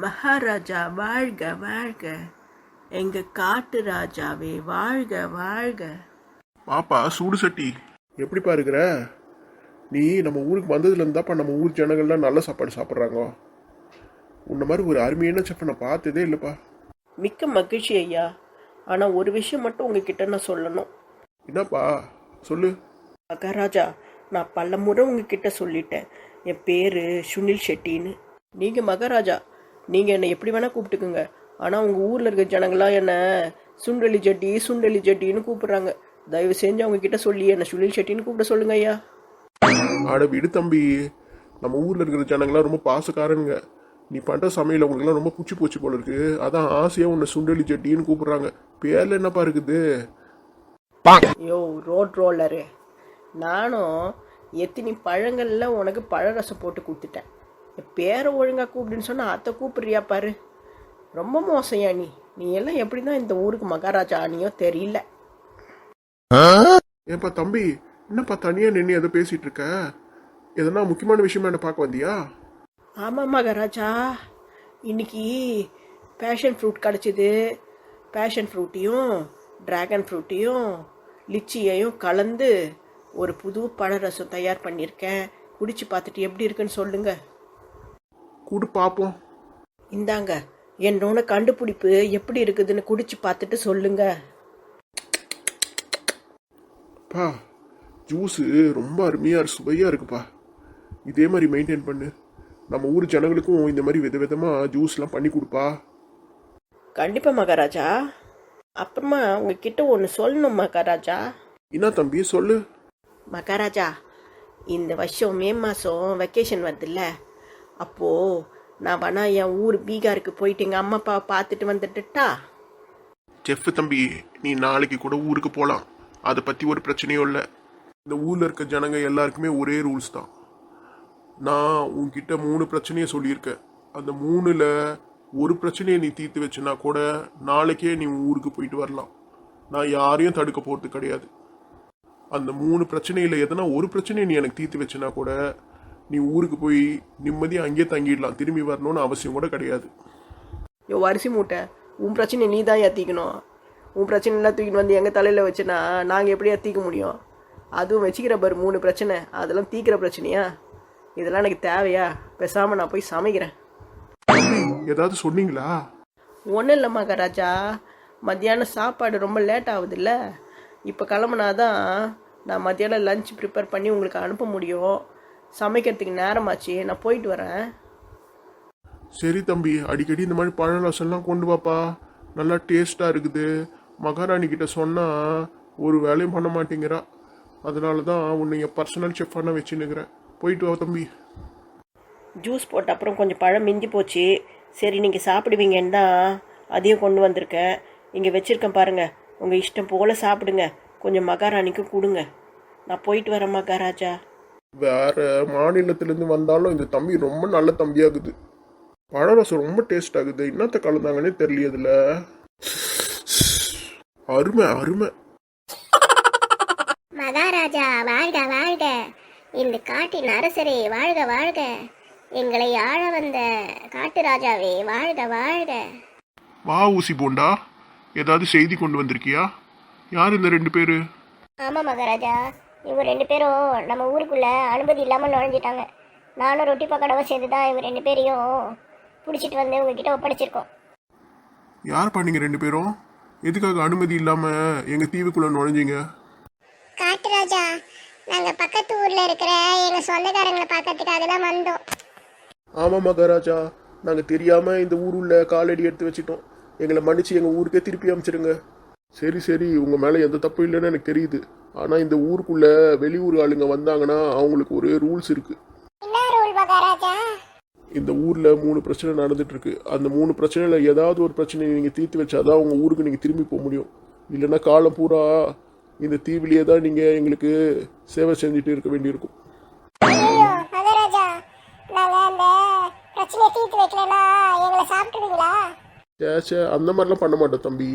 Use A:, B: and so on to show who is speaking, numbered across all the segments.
A: மகாராஜா வாழ்க வாழ்க, எங்க காட்டு ராஜாவே வாழ்க வாழ்க.
B: பாப்பா சூடு சட்டி எப்படிப்பா இருக்கிற? நீ நம்ம ஊருக்கு வந்ததுல இருந்தாப்பா நம்ம ஊர் ஜனங்கள்லாம் நல்ல சாப்பாடு சாப்பிட்றாங்க. உன்ன மாதிரி ஒரு அருமையான செஃப்பை நான் பார்த்ததே இல்லைப்பா.
A: மிக்க மகிழ்ச்சி ஐயா. ஆனா ஒரு விஷயம் மட்டும் உங்ககிட்ட நான் சொல்லணும்.
B: என்னப்பா சொல்லு.
A: மகாராஜா, நான் பல முறை உங்ககிட்ட சொல்லிட்டேன், என் பேரு சுனில் ஷெட்டின்னு. நீங்க மகாராஜா, நீங்க என்னை எப்படி வேணா கூப்பிட்டுக்குங்க. ஆனா உங்க ஊர்ல இருக்க ஜனங்களாம் என்ன சுண்டலி ஜட்டி சுண்டலி ஜட்டின்னு கூப்பிடுறாங்க. தயவு செஞ்சு அவங்க கிட்ட சொல்லி என்ன சுனில் ஷெட்டின்னு கூப்பிட சொல்லுங்க ஐயா.
B: ஆட விடு தம்பி, நம்ம ஊர்ல இருக்கிற ஜனங்களாம் ரொம்ப பாசக்காரனுங்க. நீ பண்ற சமையல் அவங்களுக்குலாம் ரொம்ப புச்சி போச்சு போல இருக்கு. அதான் ஆசையா உன்னை சுண்டலி ஜட்டின்னு கூப்பிடுறாங்க. பேர்ல என்னப்பா இருக்குது?
A: யோ ரோட் ரோலரு, நானும் எத்தனை பழங்கள்ல உனக்கு பழரசம் போட்டு கொடுத்துட்டேன். என் பேரை ஒழுங்கா கூப்பிடுன்னு சொன்னா அத்தை கூப்பிடுறியா பாரு. ரொம்ப மோசையா நீ. நீ எல்லாம் எப்படிதான் இந்த ஊருக்கு மகாராஜா ஆனியோ தெரியல.
B: ஏப்பா தம்பி, என்னப்பா தனியா நின்று எதை பேசிட்டு இருக்க? எதனா முக்கியமான விஷயமா என்ன பார்க்க வந்தியா?
A: ஆமாம் மகாராஜா, இன்னைக்கு பேஷன் ஃப்ரூட் கிடச்சிது. பேஷன் ஃப்ரூட்டையும் ட்ராகன் ஃப்ரூட்டையும் லிச்சியையும் கலந்து ஒரு புது பழரசம் தயார் பண்ணியிருக்கேன். குடிச்சு பார்த்துட்டு எப்படி இருக்குன்னு சொல்லுங்க.
B: கூடு பார்ப்போம்.
A: இந்தாங்க என்னோட கண்டுபிடிப்பு எப்படி இருக்குதுன்னு குடிச்சு பார்த்துட்டு சொல்லுங்க.
B: பா ஜூஸு ரொம்ப அருமையாக சுவையாக இருக்குப்பா. இதே மாதிரி மெயின்டைன் பண்ணு. நம்ம ஊர் ஜனங்களுக்கும் இந்த மாதிரி விதவிதமாக ஜூஸ்லாம் பண்ணி கொடுப்பா.
A: கண்டிப்பாக மகாராஜா. அப்புறமா உங்ககிட்ட ஒன்று சொல்லணும் மகாராஜா.
B: என்ன தம்பி சொல்லு.
A: மகாராஜா, இந்த வருஷம் மே மாதம் வெக்கேஷன் வருதுல்ல, அப்போது நான் வேணா என் ஊர் பீகாருக்கு போயிட்டு எங்கள் அம்மா அப்பாவை பார்த்துட்டு வந்துட்டுட்டா?
B: செஃப் தம்பி, நீ நாளைக்கு கூட ஊருக்கு போகலாம். அதை பற்றி ஒரு பிரச்சனையும் இல்லை. இந்த ஊரில் இருக்க ஜனங்க எல்லாருக்குமே ஒரே ரூல்ஸ் தான். நான் உன்கிட்ட 3 பிரச்சனையை சொல்லியிருக்கேன். அந்த 3ல் ஒரு பிரச்சனையை நீ தீர்த்து வச்சுனா கூட நாளைக்கே நீ ஊருக்கு போயிட்டு வரலாம். நான் யாரையும் தடுக்க போகிறது கிடையாது. அந்த 3 பிரச்சனையில் எதனா ஒரு பிரச்சனையை நீ எனக்கு தீர்த்து வச்சுனா கூட நீ ஊருக்கு போய் நிம்மதியாக அங்கேயே தங்கிடலாம். திரும்பி வரணும்னு அவசியம் கூட கிடையாது.
A: யோ அரிசி மூட்டை, உன் பிரச்சனை நீ தான் ஏற்றிக்கணும். உன் பிரச்சனைலாம் தூக்கிட்டு வந்து எங்கள் தலையில் வச்சுனா நாங்கள் எப்படி ஏற்றிக்க முடியும்? அதுவும் வச்சுக்கிற பாரு 3 பிரச்சனை, அதெல்லாம் தீக்கிற பிரச்சனையா? இதெல்லாம் எனக்கு தேவையா? பேசாமல் நான் போய் சமைக்கிறேன்.
B: ஏதாவது சொன்னீங்களா?
A: ஒன்றும் இல்லை மகாராஜா, மத்தியானம் சாப்பாடு ரொம்ப லேட் ஆகுதுல்ல. இப்போ கிளம்புனாதான் நான் மத்தியானம் லஞ்ச் ப்ரிப்பேர் பண்ணி உங்களுக்கு அனுப்ப முடியும். சமைக்கிறதுக்கு நேரமாச்சு, நான் போயிட்டு வரேன்.
B: சரி தம்பி, அடிக்கடி இந்த மாதிரி பழரசம்லாம் கொண்டு வாப்பா. நல்லா டேஸ்ட்டாக இருக்குது. மகாராணி கிட்ட சொன்னால் ஒரு வேலையும் பண்ண மாட்டேங்கிறா. அதனால தான் உன்னை என் பர்சனல் செஃப்பான வச்சுன்னுக்கிறேன். போயிட்டு வா தம்பி.
A: ஜூஸ் போட்ட அப்புறம் கொஞ்சம் பழம் மிஞ்சி போச்சு. சரி நீங்கள் சாப்பிடுவீங்கன்னு தான் அதையும் கொண்டு வந்திருக்கேன். இங்கே வச்சுருக்கேன் பாருங்கள். உங்கள் இஷ்டம் போல் சாப்பிடுங்க. கொஞ்சம் மகாராணிக்கு கொடுங்க. நான் போயிட்டு வரேன் மகாராஜா.
B: வேற மாநிலத்திலேருந்து வந்தாலும் இந்த தம்பி ரொம்ப நல்ல தம்பியாகுது. பழரசம் ரொம்ப டேஸ்ட் ஆகுது. என்னத்த கலந்தாங்கன்னே தெரியல. இதில் அருமை அருமை.
C: மகாராஜா வாழ்க வாழ்க, இந்த காட்டின் அரசரே வாழ்க வாழ்க, எங்களை ஆள வந்த காட்டு ராஜாவே வாழ்க வாழ்க.
B: வா ஊசி போண்டா, ஏதாவது செய்தி கொண்டு வந்திருக்கியா? யார் இந்த 2 பேரு?
C: ஆமாம் மகாராஜா, இவங்க 2 பேரும் நம்ம ஊருக்குள்ள அனுமதி இல்லாமல் நுழைஞ்சிட்டாங்க. நானும் ரொட்டி பக்கடவும் சேர்ந்து தான் இவங்க 2 பேரையும் பிடிச்சிட்டு வந்து உங்ககிட்ட ஒப்படைச்சிருக்கோம்.
B: யார் பண்ணீங்க 2 பேரும்? எதுக்காக அனுமதி இல்லாமல் எங்கள் தீவுக்குள்ளே நுழைஞ்சிங்க?
C: காட்டு ராஜா, நாங்கள் பக்கத்து ஊரில் இருக்கிற எங்கள் சொந்தக்காரங்களை பார்க்கறதுக்காக தான் வந்தோம்.
B: ஆமாம் மகாராஜா, நாங்கள் தெரியாமல் இந்த ஊருள்ள காலடி எடுத்து வச்சிட்டோம். எங்களை மன்னிச்சு எங்கள் ஊருக்கே திருப்பி அனுப்பிச்சிடுங்க. சரி சரி, உங்கள் மேலே எந்த தப்பும் இல்லைன்னு எனக்கு தெரியுது. ஆனால் இந்த ஊருக்குள்ளே வெளியூர் ஆளுங்க வந்தாங்கன்னா அவங்களுக்கு ஒரு ரூல்ஸ் இருக்குது.
C: என்ன ரூல் மகாராஜா?
B: இந்த ஊரில் 3 பிரச்சனை நடந்துட்டுருக்கு. அந்த 3 பிரச்சனையில் ஏதாவது ஒரு பிரச்சனையை நீங்கள் தீர்த்து வச்சாதான் உங்கள் ஊருக்கு நீங்கள் திரும்பி போக முடியும். இல்லைன்னா காலம் பூரா இந்த தீவிலேயே தான் நீங்கள் எங்களுக்கு சேவை செஞ்சுட்டு இருக்க வேண்டியிருக்கும்.
C: ஐயோ மகாராஜா, நாங்கள் அந்த பிரச்சனையை தீர்த்து வைக்கலன்னா எங்களை சாப்பிட்டுருவீங்களா?
B: சே அந்த மாதிரிலாம் பண்ண மாட்டோம் தம்பி.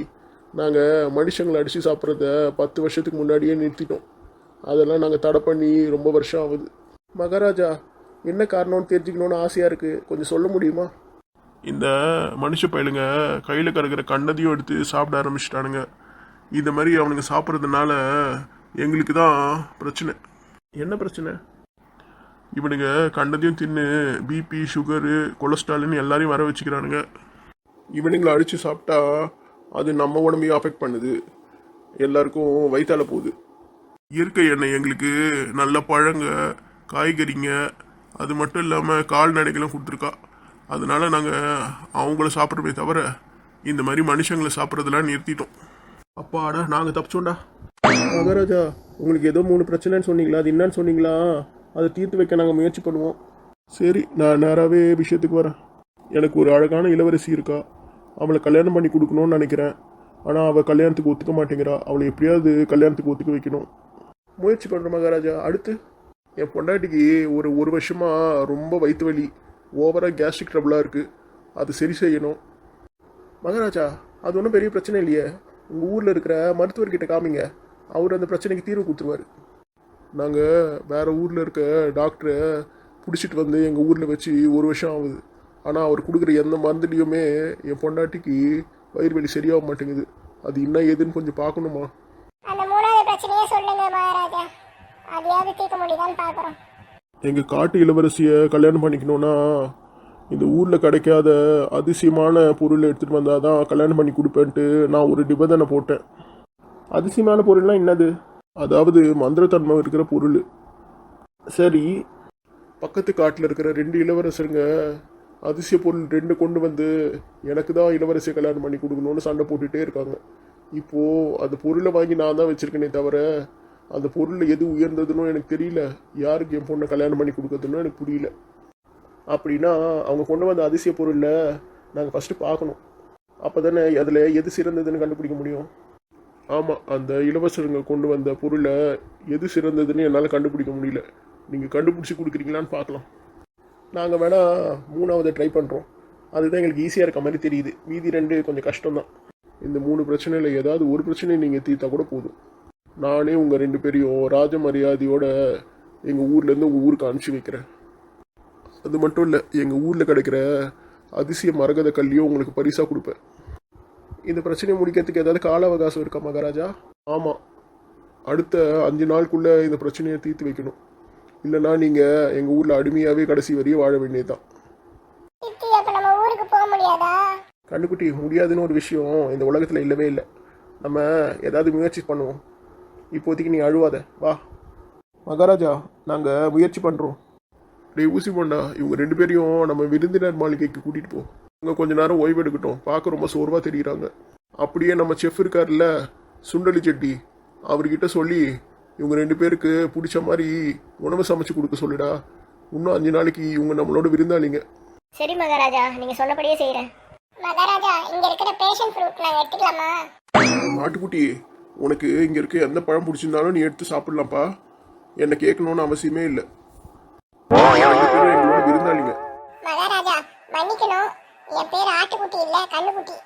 B: நாங்கள் மனுஷங்களை அடித்து சாப்பிட்றத 10 வருஷத்துக்கு முன்னாடியே நிறுத்திட்டோம். அதெல்லாம் நாங்கள் தடை பண்ணி ரொம்ப வருஷம் ஆகுது. மகாராஜா, என்ன காரணம்னு தெரிஞ்சுக்கணுன்னு ஆசையாக இருக்குது. கொஞ்சம் சொல்ல முடியுமா? இந்த மனுஷ பயலுங்க கையில் கிடக்கிற கண்டதையும் எடுத்து சாப்பிட ஆரம்பிச்சிட்டானுங்க. இந்த மாதிரி அவனுங்க சாப்பிட்றதுனால எங்களுக்கு தான் பிரச்சனை. என்ன பிரச்சனை? இவனுங்க கண்டதையும் தின்னு பிபி சுகரு கொலஸ்ட்ரால்னு எல்லாரையும் வர வச்சுக்கிறானுங்க. இவனுங்களை அடித்து சாப்பிட்டா அது நம்ம உடம்பையும் அஃபெக்ட் பண்ணுது, எல்லாருக்கும் வயிற்றால போகுது. இயற்கை எண்ணெய் எங்களுக்கு நல்ல பழங்க காய்கறிங்க அது மட்டும் இல்லாமல் கால்நடைகளும் கொடுத்துருக்கா. அதனால நாங்கள் அவங்கள சாப்பிட்றமே தவிர இந்த மாதிரி மனுஷங்களை சாப்பிட்றதெல்லாம் நிறுத்திட்டோம். அப்பாடா நாங்கள் தப்பிச்சோண்டா. மகாராஜா, உங்களுக்கு ஏதோ 3 பிரச்சனைன்னு சொன்னீங்களா? அது என்னன்னு சொன்னீங்களா? அதை தீர்த்து வைக்க நாங்கள் முயற்சி பண்ணுவோம். சரி, நான் நேராகவே விஷயத்துக்கு வரேன். எனக்கு ஒரு அழகான இளவரசி இருக்கா. அவளை கல்யாணம் பண்ணி கொடுக்கணும்னு நினைக்கிறேன். ஆனால் அவள் கல்யாணத்துக்கு ஒத்துக்க மாட்டேங்கிறா. அவளை எப்படியாவது கல்யாணத்துக்கு ஒத்துக்க வைக்கணும். முயற்சி பண்ணுறேன் மகாராஜா. அடுத்து என் பொண்டாட்டிக்கு ஒரு வருஷமாக ரொம்ப வயிற்று வலி, ஓவராக கேஸ்ட்ரிக் ட்ரபிளாக இருக்குது. அது சரி செய்யணும். மகாராஜா, அது ஒன்றும் பெரிய பிரச்சனை இல்லையே. உங்கள் ஊரில் இருக்கிற மருத்துவர்கிட்ட காமிங்க, அவர் அந்த பிரச்சனைக்கு தீர்வு கொடுத்துருவார். நாங்கள் வேறு ஊரில் இருக்க டாக்டரை பிடிச்சிட்டு வந்து எங்கள் ஊரில் வச்சு 1 வருஷம் ஆகுது. ஆனால் அவர் கொடுக்குற எந்த மருந்துலேயுமே என் பொண்டாட்டிக்கு வயிறு வலி சரியாக மாட்டேங்குது. அது என்ன ஏதுன்னு கொஞ்சம் பார்க்கணுமா?
C: அந்த 3வது பிரச்சனையே சொல்லுங்க மகாராஜா, அதையாவது தீர்க்க முடியுதான்னு பார்க்குறோம்.
B: எங்கள் காட்டு இளவரசியை கல்யாணம் பண்ணிக்கணும்னா இந்த ஊரில் கிடைக்காத அதிசயமான பொருளை எடுத்துகிட்டு வந்தால் தான் கல்யாணம் பண்ணி கொடுப்பேன்ட்டு நான் ஒரு நிபந்தனை போட்டேன். அதிசயமான பொருள்லாம் என்னது? அதாவது மந்திரத்தன்மை இருக்கிற பொருள். சரி, பக்கத்து காட்டில் இருக்கிற 2 இளவரசருங்க அதிசய பொருள் 2 கொண்டு வந்து எனக்கு தான் இளவரசியை கல்யாணம் பண்ணி கொடுக்கணும்னு சண்டை போட்டுகிட்டே இருக்காங்க. இப்போது அந்த பொருளை வாங்கி நான் தான் வச்சுருக்கேனே தவிர அந்த பொருள் எது உயர்ந்ததுன்னு எனக்கு தெரியல. யாருக்கு என் பொண்ணை கல்யாணம் பண்ணி கொடுக்கறதுன்னு எனக்கு புரியல. அப்படின்னா அவங்க கொண்டு வந்த அதிசய பொருளில் நாங்கள் ஃபஸ்ட்டு பார்க்கணும். அப்போ தானே அதில் எது சிறந்ததுன்னு கண்டுபிடிக்க முடியும். ஆமாம், அந்த இளவரசருங்க கொண்டு வந்த பொருளை எது சிறந்ததுன்னு என்னால் கண்டுபிடிக்க முடியல. நீங்கள் கண்டுபிடிச்சி கொடுக்குறீங்களான்னு பார்க்கலாம். நாங்கள் வேணால் 3வது ட்ரை பண்ணுறோம். அதுதான் எங்களுக்கு ஈஸியாக இருக்க மாதிரி தெரியுது. மீதி 2 கொஞ்சம் கஷ்டம்தான். இந்த 3 பிரச்சனையில் ஏதாவது ஒரு பிரச்சனையை நீங்கள் தீர்த்தா கூட போதும். நானே உங்கள் 2 பேரையும் ராஜ மரியாதையோட எங்கள் ஊர்லேருந்து உங்கள் ஊருக்கு அனுப்பிச்சி வைக்கிறேன். அது மட்டும் இல்லை, எங்கள் ஊரில் கிடைக்கிற அதிசய மரகத கல்லியும் உங்களுக்கு பரிசாக கொடுப்பேன். இந்த பிரச்சனையை முடிக்கிறதுக்கு ஏதாவது கால அவகாசம் இருக்கா மகாராஜா? ஆமாம், அடுத்த 5 நாளுக்குள்ளே இந்த பிரச்சனையை தீர்த்து வைக்கணும். இல்லைன்னா நீங்கள் எங்கள் ஊரில் அடிமையாகவே கடைசி வரையும் வாழ வேண்டியதுதான்.
C: நம்ம ஊருக்கு போக முடியாதா?
B: கண்டுக்குட்டி, முடியாதுன்னு ஒரு விஷயம் இந்த உலகத்தில் இல்லவே இல்லை. நம்ம ஏதாவது முயற்சி பண்ணுவோம். இப்போதைக்கு நீ அழுவாத, வா. மகாராஜா, நாங்கள் முயற்சி பண்ணுறோம். டேய் ஊசி போண்டா, இவங்க 2 பேரையும் நம்ம விருந்தினர் மாளிகைக்கு கூட்டிகிட்டு போ. இவங்க கொஞ்ச நேரம் ஓய்வு எடுக்கட்டும். பார்க்க ரொம்ப சோர்வாக தெரியுறாங்க. அப்படியே நம்ம செஃப் இருக்கார்ல சுண்டலி செட்டி, அவர்கிட்ட சொல்லி இவங்க 2 பேருக்கு பிடிச்ச மாதிரி உணவு சமைச்சு கொடுக்க சொல்லுடா. இன்னும் 5 நாளைக்கு இவங்க நம்மளோட விருந்தாளிங்க.
C: சரி மகாராஜா, நீங்க சொன்னபடியே செய்யறேன். மகாராஜா, இங்க இருக்கிற பேஷன் ஃப்ரூட் நான் எடுத்துக்கலாமா?
B: நாட்டுக்குட்டி, உனக்கு இங்கே இருக்க எந்த பழம் பிடிச்சிருந்தாலும் நீ எடுத்து சாப்பிடலாம்ப்பா. என்னை கேட்கணும்னு அவசியமே இல்லை. எங்களோட விருந்தாளிங்க.
C: மகாராஜா மன்னிக்கணும், என் பேர் ஆட்டுக்குட்டி இல்ல கண்ணுக்குட்டி.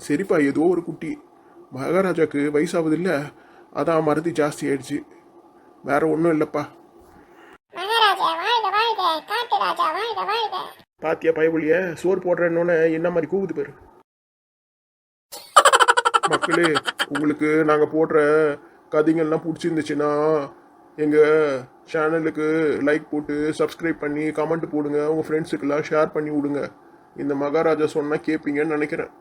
B: சரிப்பா, ஏதோ ஒரு குட்டி. மகாராஜாக்கு வயசாகுது இல்லை, அதான் மருதி ஜாஸ்தி ஆயிடுச்சு. வேற ஒன்றும் இல்லைப்பா.
C: மகாராஜா வாழ்க வாழ்க, காட்டு ராஜா வாழ்க வாழ்க.
B: பாத்தியா பயபுலிய, சோறு போடுறேன்னு என்ன மாதிரி கூவுது பேரு. மக்களே, உங்களுக்கு நாங்கள் போடுற கதைங்கள்லாம் பிடிச்சிருந்துச்சுன்னா எங்கள் சேனலுக்கு லைக் போட்டு சப்ஸ்கிரைப் பண்ணி கமெண்ட் போடுங்க. உங்கள் ஃப்ரெண்ட்ஸுக்கெல்லாம் ஷேர் பண்ணி விடுங்க. இந்த மகாராஜா சொன்னால் கேட்பீங்கன்னு நினைக்கிறேன்.